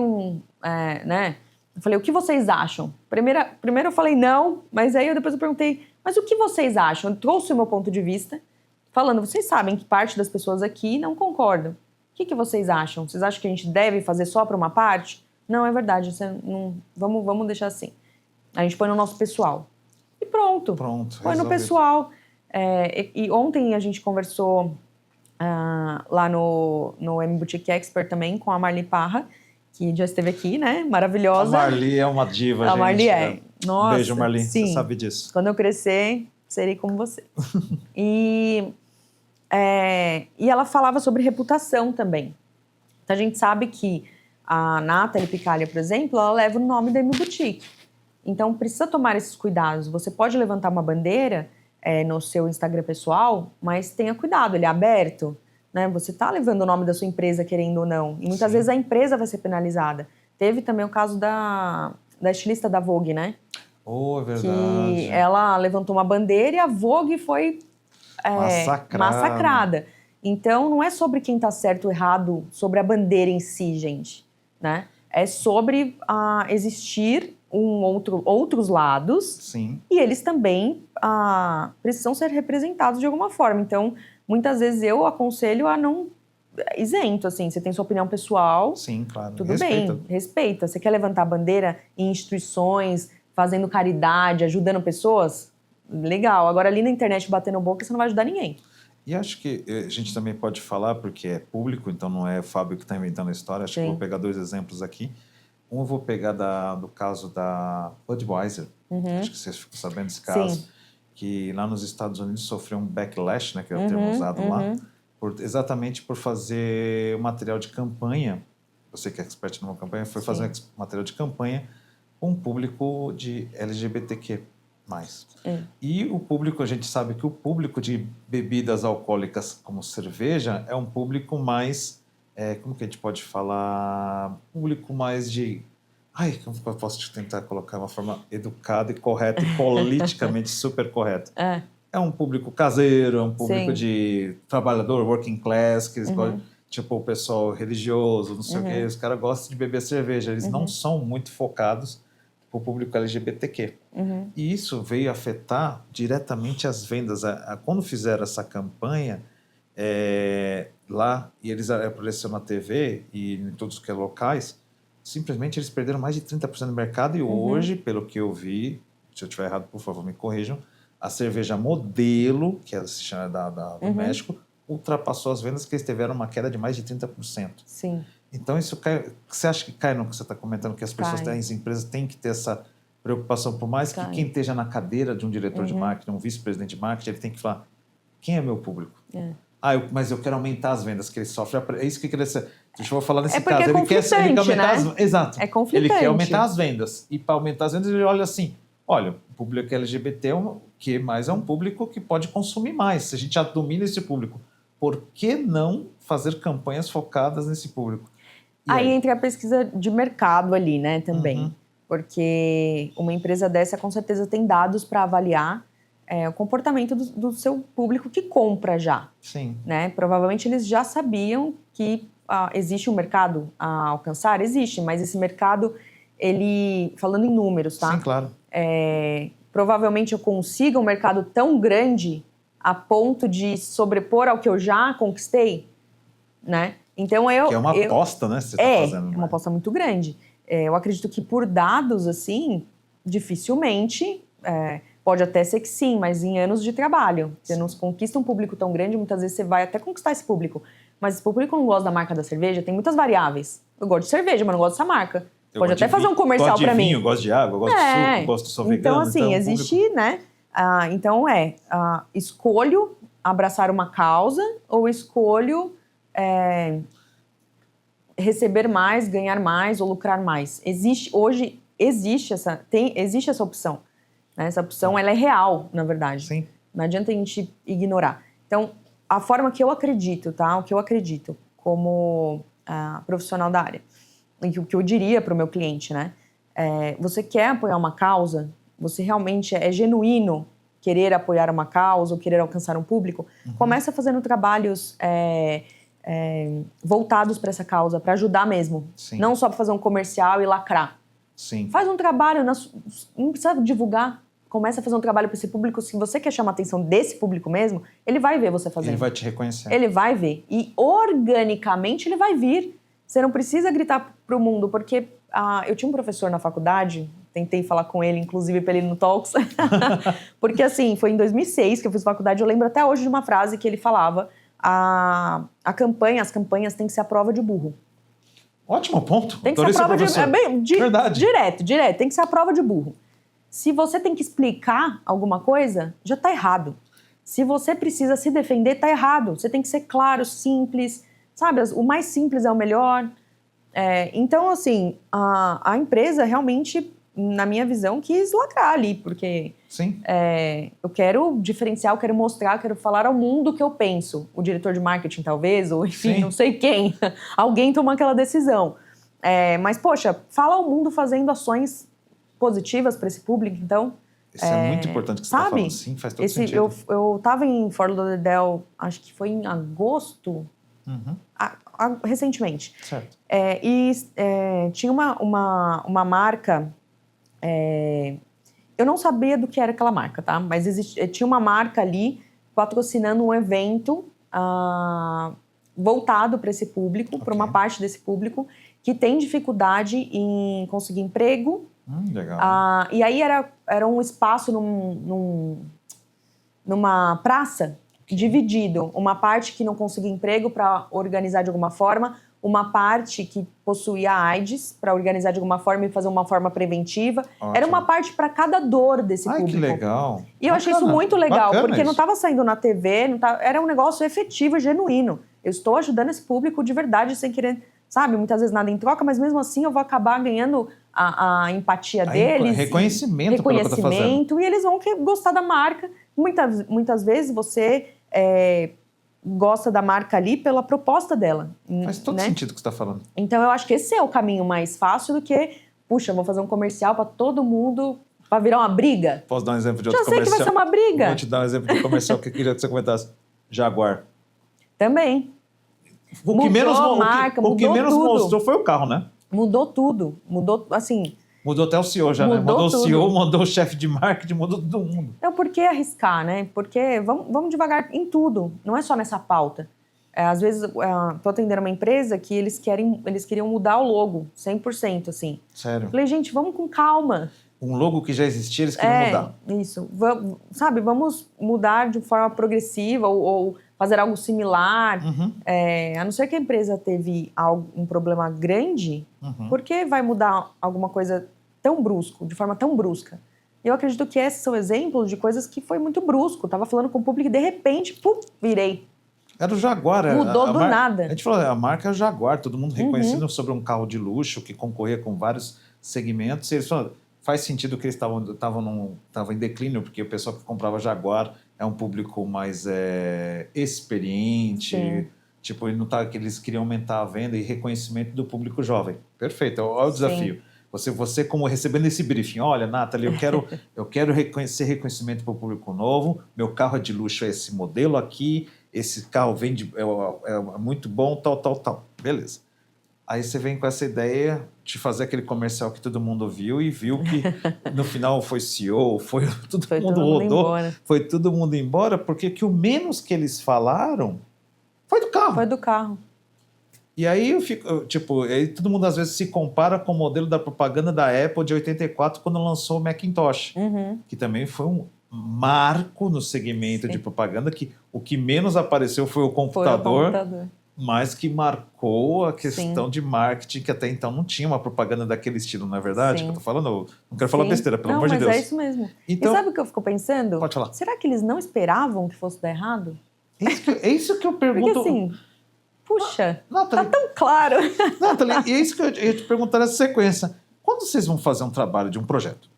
né? Eu falei, o que vocês acham? Primeiro eu falei não, mas aí depois eu perguntei, mas o que vocês acham? Eu trouxe o meu ponto de vista, falando, vocês sabem que parte das pessoas aqui não concordam. O que vocês acham? Vocês acham que a gente deve fazer só para uma parte? Não, é verdade, vamos deixar assim. A gente põe no nosso pessoal. E pronto. Põe no pessoal. E ontem a gente conversou lá no M-Boutique Expert também com a Marli Parra, que já esteve aqui, né? Maravilhosa. A Marli é uma diva, gente. A Marli é. Nossa, beijo, Marli. Sim. Você sabe disso. Quando eu crescer, serei como você. E ela falava sobre reputação também. Então, a gente sabe que a Nathalie Picalha, por exemplo, ela leva o nome da M-Boutique. Então, precisa tomar esses cuidados. Você pode levantar uma bandeira no seu Instagram pessoal, mas tenha cuidado, ele é aberto. Né? Você está levando o nome da sua empresa, querendo ou não. E muitas vezes a empresa vai ser penalizada. Teve também o caso da estilista da Vogue, né? É verdade. Que ela levantou uma bandeira e a Vogue foi massacrada. Então, não é sobre quem está certo ou errado, sobre a bandeira em si, gente. Né? É sobre existir outros lados. Sim. E eles também precisam ser representados de alguma forma. Então, muitas vezes eu aconselho a não isento, assim. Você tem sua opinião pessoal. Sim, claro. Tudo bem, respeita. Você quer levantar a bandeira em instituições, fazendo caridade, ajudando pessoas? Legal. Agora, ali na internet batendo boca, você não vai ajudar ninguém. E acho que a gente também pode falar, porque é público, então não é o Fábio que está inventando a história. Acho que eu vou pegar 2 exemplos aqui. Um eu vou pegar do caso da Budweiser. Acho que vocês ficam sabendo desse caso. Sim. Que lá nos Estados Unidos sofreu um backlash, né, que é o termo usado lá, exatamente por fazer um material de campanha. Você que é expert numa campanha, foi fazer um material de campanha com um público de LGBTQ+. E o público, a gente sabe que o público de bebidas alcoólicas como cerveja é um público mais, como que a gente pode falar? Público mais de... como eu posso tentar colocar uma forma educada e correta e politicamente super correta? É um público caseiro, é um público de trabalhador, working class, que eles gostam, tipo o pessoal religioso, não sei o quê, os caras gostam de beber cerveja, eles não são muito focados para o público LGBTQ. E isso veio afetar diretamente as vendas. Quando fizeram essa campanha, lá, e eles apareceram na TV e em todos os locais, simplesmente eles perderam mais de 30% do mercado e hoje, pelo que eu vi, se eu estiver errado, por favor, me corrijam, a cerveja Modelo, que ela se chama do México, ultrapassou as vendas, que eles tiveram uma queda de mais de 30%. Sim. Então, isso cai, você acha que cai no que você está comentando, que as pessoas, as empresas têm que ter essa preocupação, por mais que quem esteja na cadeira de um diretor de marketing, um vice-presidente de marketing, ele tem que falar, quem é meu público? Mas eu quero aumentar as vendas que ele sofre. É isso que eu queria dizer. Deixa eu falar nesse caso. Ele quer aumentar Exato. É conflitante. Ele quer aumentar as vendas. E para aumentar as vendas, ele olha assim, olha, o público LGBT que mais é um público que pode consumir mais. Se a gente já domina esse público, por que não fazer campanhas focadas nesse público? Aí entra a pesquisa de mercado ali, né, também. Porque uma empresa dessa, com certeza, tem dados para avaliar o comportamento do seu público que compra já. Sim. Né? Provavelmente eles já sabiam que existe um mercado a alcançar. Existe, mas esse mercado, ele, falando em números, tá? Sim, claro. Provavelmente eu consiga um mercado tão grande a ponto de sobrepor ao que eu já conquistei, né? Então que é uma aposta, né? Você tá fazendo, é uma aposta muito grande. Eu acredito que por dados, assim, dificilmente, pode até ser que sim, mas em anos de trabalho. Você não conquista um público tão grande, muitas vezes você vai até conquistar esse público. Mas esse público não gosta da marca da cerveja, tem muitas variáveis. Eu gosto de cerveja, mas não gosto dessa marca. Pode até fazer um comercial para mim. Eu gosto de água, eu gosto de suco, gosto de só vegano. Então, assim, existe, público... né? Então, escolho abraçar uma causa ou escolho receber mais, ganhar mais ou lucrar mais. Hoje existe essa opção. Né? Essa opção ela é real, na verdade. Sim. Não adianta a gente ignorar. Então, a forma que eu acredito, tá? O que eu acredito como profissional da área, e o que eu diria para o meu cliente, né? Você quer apoiar uma causa? Você realmente é genuíno querer apoiar uma causa ou querer alcançar um público? Começa fazendo trabalhos voltados para essa causa, para ajudar mesmo. Sim. Não só para fazer um comercial e lacrar. Sim. Faz um trabalho, não precisa divulgar. Começa a fazer um trabalho para esse público. Se você quer chamar a atenção desse público mesmo, ele vai ver você fazendo. Ele vai te reconhecer. Ele vai ver. E organicamente ele vai vir. Você não precisa gritar para o mundo, porque eu tinha um professor na faculdade, tentei falar com ele, inclusive para ele no Talks, porque assim, foi em 2006 que eu fiz faculdade, eu lembro até hoje de uma frase que ele falava, as campanhas têm que ser a prova de burro. Ótimo ponto. Tem que ser a prova de burro. Verdade. Direto, tem que ser a prova de burro. Se você tem que explicar alguma coisa, já está errado. Se você precisa se defender, está errado. Você tem que ser claro, simples, sabe? O mais simples é o melhor. Então, assim, a empresa realmente, na minha visão, quis lacrar ali, porque Sim. Eu quero diferenciar, eu quero mostrar, eu quero falar ao mundo o que eu penso. O diretor de marketing, talvez, ou enfim, Sim. não sei quem. Alguém toma aquela decisão. Mas, poxa, fala ao mundo fazendo ações positivas para esse público, então... Isso é muito importante que você está falando. Sim, faz todo sentido. Eu estava em Fort Lauderdale, acho que foi em agosto, recentemente. Certo. Tinha uma marca... eu não sabia do que era aquela marca, tá? Mas tinha uma marca ali patrocinando um evento voltado para esse público, para uma parte desse público que tem dificuldade em conseguir emprego. Legal. E aí era um espaço numa praça dividido. Uma parte que não conseguia emprego para organizar de alguma forma, uma parte que possuía AIDS para organizar de alguma forma e fazer uma forma preventiva. Ótimo. Era uma parte para cada dor desse público. Que legal. E eu achei isso muito legal, porque isso. não estava saindo na TV, era um negócio efetivo e genuíno. Eu estou ajudando esse público de verdade, sem querer, sabe, muitas vezes nada em troca, mas mesmo assim eu vou acabar ganhando a empatia deles. Reconhecimento pelo que eu tô fazendo. E eles vão gostar da marca. Muitas vezes você gosta da marca ali pela proposta dela. Faz todo sentido o que você está falando. Então eu acho que esse é o caminho mais fácil do que, puxa, vou fazer um comercial para todo mundo, para virar uma briga. Posso dar um exemplo de outro comercial? Já sei que vai ser uma briga. Vou te dar um exemplo de comercial que eu queria que você comentasse. Jaguar. Também. O que menos mostrou foi o carro, né? Mudou tudo. Mudou, assim... Mudou até o CEO já, né? Mudou o CEO, mudou o chefe de marketing, mudou todo mundo. Então, por que arriscar, né? Porque vamos devagar em tudo. Não é só nessa pauta. Às vezes, tô atendendo uma empresa que eles queriam mudar o logo, 100%, assim. Sério? Falei, gente, vamos com calma. Um logo que já existia, eles queriam mudar. Isso. Vamos mudar de forma progressiva ou fazer algo similar. Uhum. A não ser que a empresa teve um problema grande, por que vai mudar alguma coisa tão brusco, de forma tão brusca? Eu acredito que esses são exemplos de coisas que foi muito brusco. Tava falando com o público e, de repente, pum, virei. Era o Jaguar. Mudou do nada. A gente falou, a marca é o Jaguar, todo mundo reconhecendo sobre um carro de luxo que concorria com vários segmentos. E eles falaram, faz sentido que eles estavam em declínio, porque o pessoal que comprava Jaguar é um público mais experiente. Sim. Tipo, ele não tá, que eles queriam aumentar a venda e reconhecimento do público jovem. Perfeito, olha o desafio. Você como recebendo esse briefing, olha, Nathalie, eu quero reconhecimento para o público novo, meu carro é de luxo, é esse modelo aqui, esse carro é muito bom, tal. Beleza. Aí você vem com essa ideia de fazer aquele comercial que todo mundo viu e viu que no final foi CEO, todo mundo rodou, foi todo mundo embora, porque que o menos que eles falaram foi do carro. Foi do carro. E aí aí todo mundo às vezes se compara com o modelo da propaganda da Apple de 84 quando lançou o Macintosh, que também foi um marco no segmento de propaganda, que o que menos apareceu foi o computador. Mas que marcou a questão de marketing, que até então não tinha uma propaganda daquele estilo, não é verdade? Que eu tô falando, não quero falar besteira, pelo amor de Deus. Mas é isso mesmo. Então, e sabe o que eu fico pensando? Pode falar. Será que eles não esperavam que fosse dar errado? É isso que eu pergunto. Porque assim, puxa, Nathalie, tá tão claro. Nathalie, e é isso que eu ia te perguntar nessa sequência. Quando vocês vão fazer um trabalho de um projeto,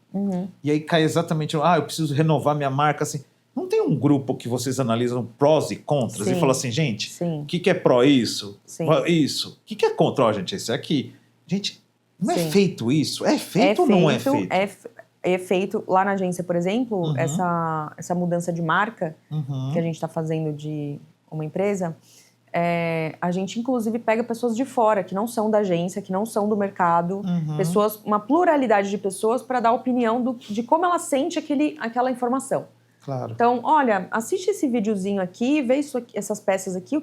e aí cai exatamente, eu preciso renovar minha marca, assim, não tem um grupo que vocês analisam prós e contras e falam assim, gente, o que é pró isso? Isso. O que é contra? Gente, esse aqui. Gente, não é feito isso? É feito ou não é feito? É feito. Lá na agência, por exemplo, essa mudança de marca que a gente está fazendo de uma empresa, a gente inclusive pega pessoas de fora, que não são da agência, que não são do mercado, uma pluralidade de pessoas para dar opinião de como ela sente aquela informação. Claro. Então, olha, assiste esse videozinho aqui, vê essas peças aqui,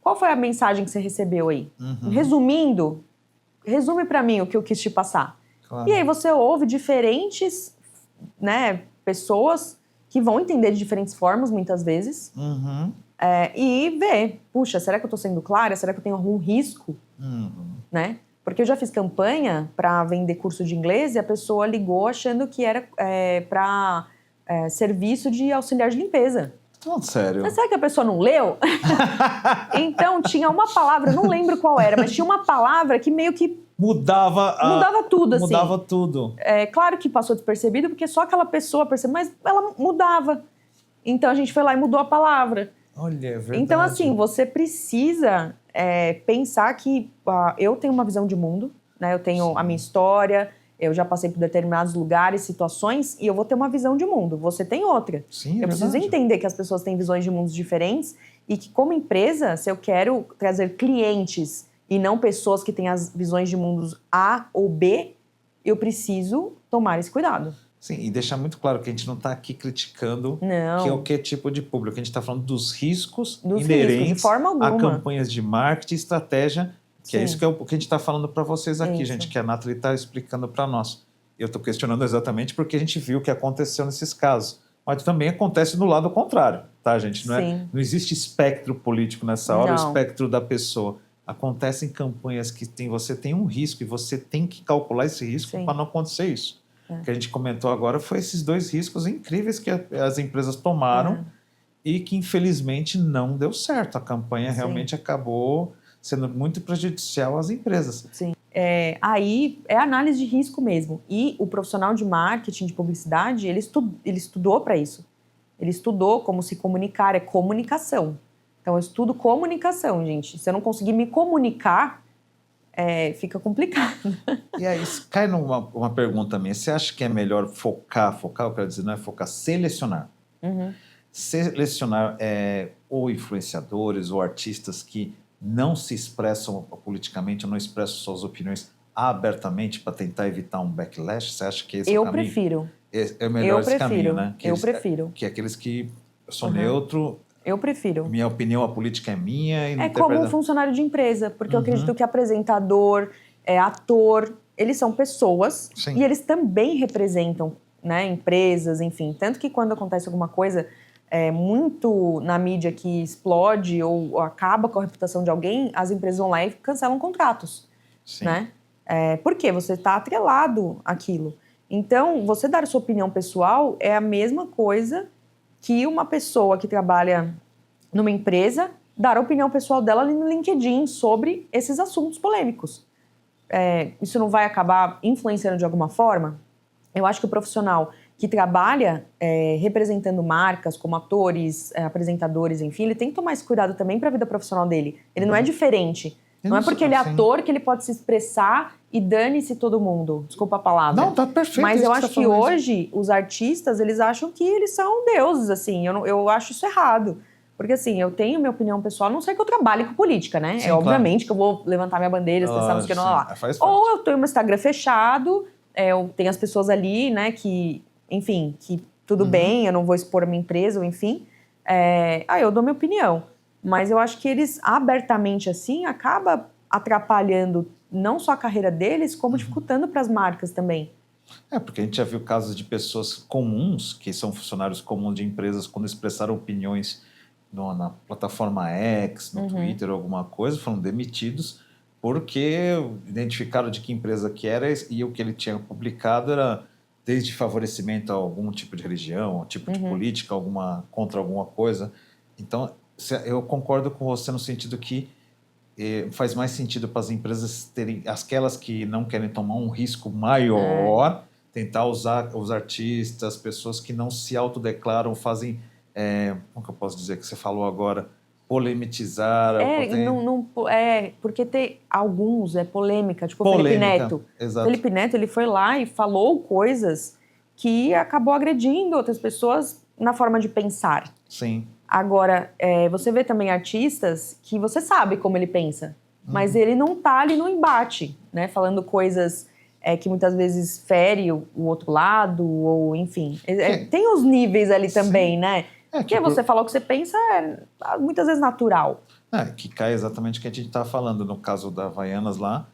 qual foi a mensagem que você recebeu aí? Resumindo, resume para mim o que eu quis te passar. Claro. E aí você ouve diferentes, pessoas que vão entender de diferentes formas, muitas vezes, e vê, puxa, será que eu estou sendo clara? Será que eu tenho algum risco? Porque eu já fiz campanha para vender curso de inglês e a pessoa ligou achando que era para serviço de auxiliar de limpeza. Sério? Mas será que a pessoa não leu? Então, tinha uma palavra, não lembro qual era, mas tinha uma palavra que meio que mudava tudo, assim. Mudava tudo. Claro que passou despercebido, porque só aquela pessoa percebeu, mas ela mudava. Então, a gente foi lá e mudou a palavra. Olha, é verdade. Então, assim, você precisa pensar que eu tenho uma visão de mundo, né? Eu tenho a minha história, eu já passei por determinados lugares, situações, e eu vou ter uma visão de mundo. Você tem outra. Sim, eu preciso entender que as pessoas têm visões de mundos diferentes e que, como empresa, se eu quero trazer clientes e não pessoas que têm as visões de mundos A ou B, eu preciso tomar esse cuidado. Sim, e deixar muito claro que a gente não está aqui criticando que tipo de público. A gente está falando dos riscos inerentes de forma alguma. a campanhas de marketing e estratégia, que é isso que a gente está falando para vocês aqui, gente, que a Nathalie está explicando para nós. Eu estou questionando exatamente porque a gente viu o que aconteceu nesses casos. Mas também acontece no lado contrário, tá, gente? Não existe espectro político nessa hora, o espectro da pessoa. Acontecem campanhas que você tem um risco e você tem que calcular esse risco para não acontecer isso. O que a gente comentou agora foi esses dois riscos incríveis que as empresas tomaram e que, infelizmente, não deu certo. A campanha realmente acabou sendo muito prejudicial às empresas. Sim. Aí é análise de risco mesmo. E o profissional de marketing, de publicidade, ele estudou para isso. Ele estudou como se comunicar, é comunicação. Então, eu estudo comunicação, gente. Se eu não conseguir me comunicar, fica complicado. E aí, cai numa pergunta minha. Você acha que é melhor focar, eu quero dizer, não é focar, selecionar. Selecionar ou influenciadores ou artistas que não se expressam politicamente, ou não expressam suas opiniões abertamente para tentar evitar um backlash? Você acha que esse é o caminho? Prefiro. É melhor esse caminho, né? Eu prefiro. Que é aqueles que são neutro. Eu prefiro. Minha opinião, a política é minha. E não É como um funcionário de empresa, porque eu acredito que apresentador, ator, eles são pessoas. Sim. E eles também representam, né, empresas, enfim. Tanto que quando acontece alguma coisa muito na mídia que explode ou acaba com a reputação de alguém, as empresas vão lá e cancelam contratos. Sim. Né? Por quê? Você está atrelado àquilo. Então, você dar sua opinião pessoal é a mesma coisa que uma pessoa que trabalha numa empresa dar a opinião pessoal dela ali no LinkedIn sobre esses assuntos polêmicos. Isso não vai acabar influenciando de alguma forma? Eu acho que o profissional que trabalha representando marcas como atores, apresentadores, enfim, ele tem que tomar esse cuidado também para a vida profissional dele. Ele não é diferente. Não é porque ele é ator que ele pode se expressar e dane-se todo mundo. Desculpa a palavra. Não, tá perfeito. Mas eu acho que hoje os artistas, eles acham que eles são deuses, assim. Eu acho isso errado. Porque, assim, eu tenho minha opinião pessoal, a não ser que eu trabalhe com política, né? Sim, obviamente que eu vou levantar minha bandeira, expressar não sei o que, não lá. Ou eu tenho um Instagram fechado, eu tenho as pessoas ali, né, que, enfim, que tudo bem, eu não vou expor a minha empresa, ou enfim. Aí eu dou minha opinião. Mas eu acho que eles, abertamente assim, acaba atrapalhando não só a carreira deles, como dificultando para as marcas também. Porque a gente já viu casos de pessoas comuns, que são funcionários comuns de empresas, quando expressaram opiniões na plataforma X, no Twitter, alguma coisa, foram demitidos porque identificaram de que empresa que era e o que ele tinha publicado era desde favorecimento a algum tipo de religião, tipo de política, contra alguma coisa. Então, eu concordo com você no sentido que faz mais sentido para as empresas terem, aquelas que não querem tomar um risco maior, tentar usar os artistas, pessoas que não se autodeclaram, fazem, como que eu posso dizer que você falou agora, polemizar. Porque tem alguns, polêmica, tipo polêmica, o Felipe Neto. Exato. Felipe Neto, ele foi lá e falou coisas que acabou agredindo outras pessoas na forma de pensar. Sim. Agora, você vê também artistas que você sabe como ele pensa, mas ele não tá ali no embate, né? Falando coisas que muitas vezes fere o outro lado, ou enfim. Tem os níveis ali também, né? Porque você falar o que você pensa muitas vezes natural. Que cai exatamente o que a gente estava falando no caso da Havaianas lá,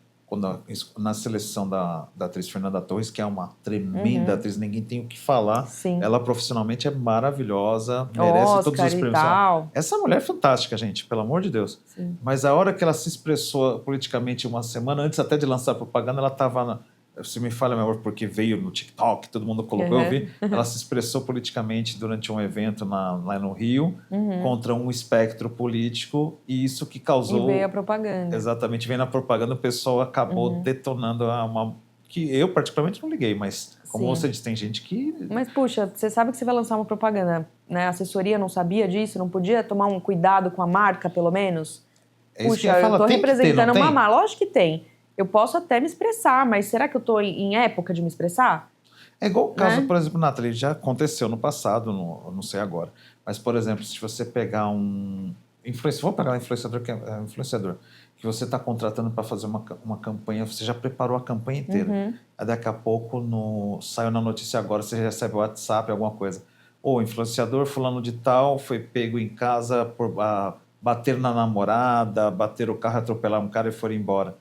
na seleção da atriz Fernanda Torres, que é uma tremenda atriz, ninguém tem o que falar. Sim. Ela profissionalmente é maravilhosa, merece Oscar todos os prêmios. Tal. Essa mulher é fantástica, gente, pelo amor de Deus. Sim. Mas a hora que ela se expressou politicamente uma semana antes até de lançar a propaganda, ela estava... Se me falha, meu amor, porque veio no TikTok, todo mundo colocou, eu vi. Ela se expressou politicamente durante um evento lá no Rio, contra um espectro político, e isso que causou... E veio a propaganda. Exatamente, veio na propaganda, o pessoal acabou detonando que eu particularmente não liguei, mas como você disse, tem gente que... Mas, puxa, você sabe que você vai lançar uma propaganda, né? A assessoria não sabia disso? Não podia tomar um cuidado com a marca, pelo menos? Puxa, eu tô representando uma marca. Lógico que tem. Eu posso até me expressar, mas será que eu estou em época de me expressar? É igual o caso, por exemplo, Nathalie, já aconteceu no passado, não sei agora. Mas, por exemplo, se você pegar vou pegar um influenciador que você está contratando para fazer uma campanha, você já preparou a campanha inteira. Aí daqui a pouco, saiu na notícia agora, você recebe o WhatsApp, alguma coisa. O influenciador fulano de tal foi pego em casa por bater na namorada, bater o carro, atropelar um cara e foram embora.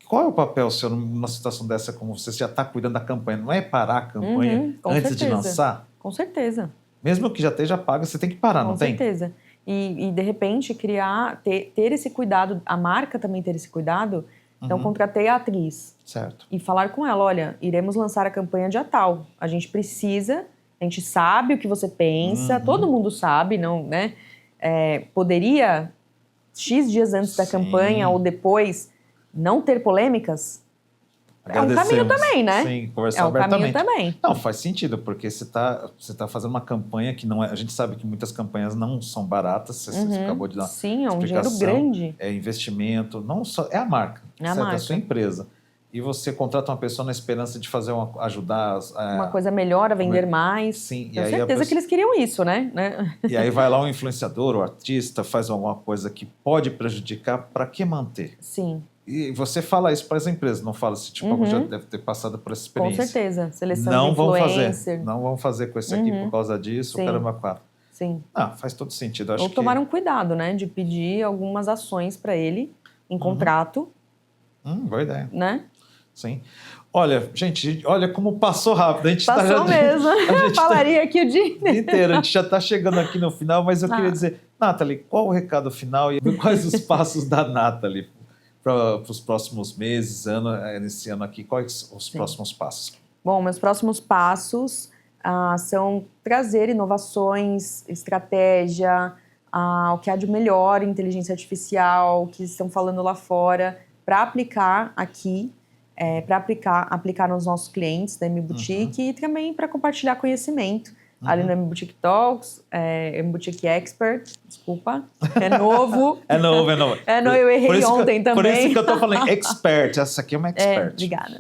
Qual é o papel seu numa situação dessa, como você já está cuidando da campanha? Não é parar a campanha antes de lançar? Com certeza. Mesmo que já esteja paga, você tem que parar, não tem? Com certeza. E de repente, ter esse cuidado, a marca também ter esse cuidado. Então, contratei a atriz. Certo. E falar com ela, olha, iremos lançar a campanha dia tal. A gente sabe o que você pensa, todo mundo sabe, não, né? Poderia, X dias antes da campanha ou depois... não ter polêmicas, é um caminho também, né? Sim, conversar abertamente. É um caminho também. Não, faz sentido, porque você tá fazendo uma campanha que não é... A gente sabe que muitas campanhas não são baratas, você acabou de dar Sim, é um dinheiro grande. É investimento, não só... É a marca, da sua empresa. E você contrata uma pessoa na esperança de fazer ajudar... uma coisa melhor, a vender mais. Sim. Tenho certeza que eles queriam isso, né? E aí vai lá um influenciador, o artista, faz alguma coisa que pode prejudicar, para que manter? Sim. E você fala isso para as empresas, não fala assim, tipo, já deve ter passado por essa experiência. Com certeza. Seleção de influencer. Não vão fazer com esse aqui por causa disso, o caramba, quatro. Sim. Faz todo sentido. Acho Ou tomar um cuidado, né? De pedir algumas ações para ele em contrato, boa ideia. né? Sim. Olha, gente, olha como passou rápido. A gente Passou mesmo. A gente Falaria aqui o dia inteiro. A gente já está chegando aqui no final, mas eu queria dizer, Nathalie, qual o recado final e quais os passos da Nathalie para os próximos meses, nesse ano aqui? Quais os próximos passos? Bom, meus próximos passos são trazer inovações, estratégia, o que há de melhor em inteligência artificial, que estão falando lá fora, para aplicar aqui, para aplicar nos nossos clientes da M-Boutique e também para compartilhar conhecimento ali no M-Boutique Talks, M-Boutique Expert, desculpa, é novo. É novo. Eu errei ontem também. Por isso que eu estou falando expert, essa aqui é uma expert. Obrigada.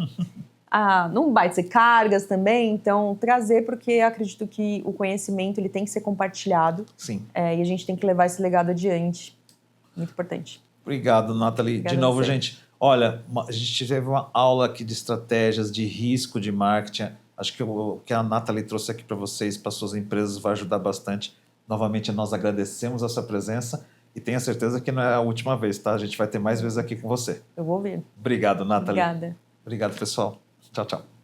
No Bytes e Cargas também, então trazer, porque eu acredito que o conhecimento ele tem que ser compartilhado. Sim. E a gente tem que levar esse legado adiante. Muito importante. Obrigado, Nathalie. Obrigada de novo, a você. Gente, olha, a gente teve uma aula aqui de estratégias, de risco de marketing. Acho que o que a Nathalie trouxe aqui para vocês, para suas empresas, vai ajudar bastante. Novamente, nós agradecemos a sua presença e tenha certeza que não é a última vez, tá? A gente vai ter mais vezes aqui com você. Eu vou ver. Obrigado, Nathalie. Obrigada. Obrigado, pessoal. Tchau, tchau.